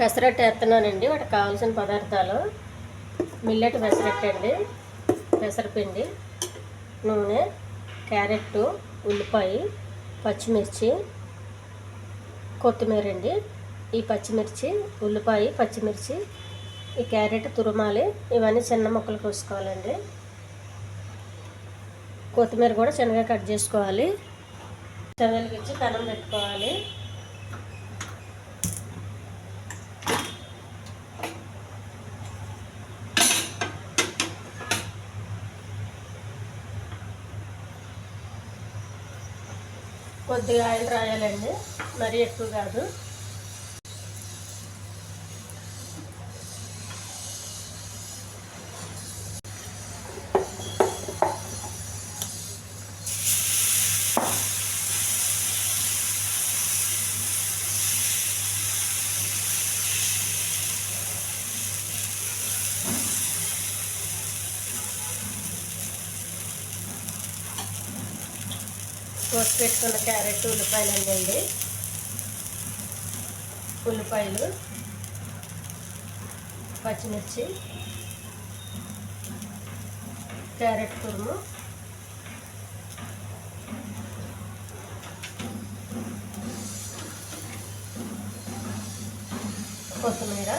పెసరట్టు వేస్తున్నానండి. వాటికి కావాల్సిన పదార్థాలు మిల్లెట్ పెసరట్టు అండి, పెసరపిండి, నూనె, క్యారెట్, ఉల్లిపాయ, పచ్చిమిర్చి, కొత్తిమీర అండి. ఈ పచ్చిమిర్చి, ఉల్లిపాయ, పచ్చిమిర్చి, ఈ క్యారెట్ తురుమాలి. ఇవన్నీ చిన్న ముక్కలు కోసుకోవాలండి. కొత్తిమీర కూడా చిన్నగా కట్ చేసుకోవాలి. చెనగలకి ఇచ్చి పెనం పెట్టుకోవాలి. కొద్దిగా ఆయిల్ రాయాలండి, మరీ ఎక్కువ కాదు. కోసి పెట్టుకున్న క్యారెట్, ఉల్లిపాయలు అండి. ఉల్లిపాయలు, పచ్చిమిర్చి, క్యారెట్ తురుము, కొత్తిమీర,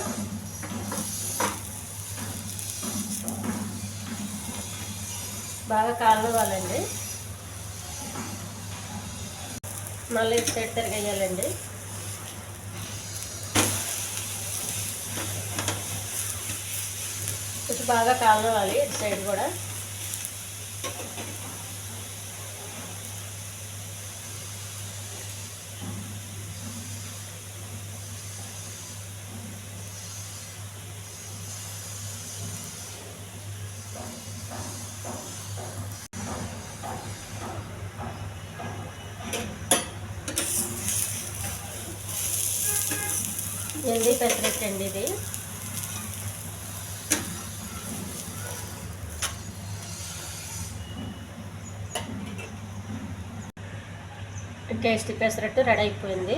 బాగా కాలవాలండి. మళ్ళీ ఇటు సైడ్ తిరగేయాలండి. కొంచెం బాగా కాలవాలి ఇటు సైడ్ కూడా. ఎండి పెసరట్టు అండి ఇది. టేస్టీ పెసరట్టు రెడీ అయిపోయింది.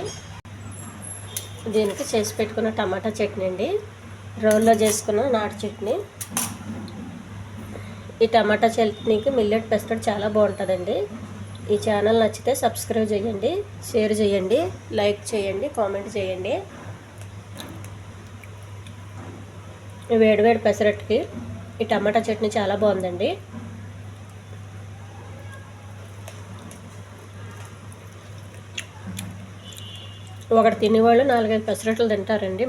దీనికి చేసి పెట్టుకున్న టమాటా చట్నీ అండి, రోల్లో చేసుకున్న నాటు చట్నీ. ఈ టమాటా చట్నీకి మిల్లెట్ పెసరట్టు చాలా బాగుంటుందండి. ఈ ఛానల్ నచ్చితే సబ్స్క్రైబ్ చేయండి, షేర్ చేయండి, లైక్ చేయండి, కామెంట్ చేయండి. వేడివేడి పెసరట్టుకి ఈ టమాటా చట్నీ చాలా బాగుందండి. ఒకటి తినేవాళ్ళు 4-5 పెసరట్లు తింటారండి.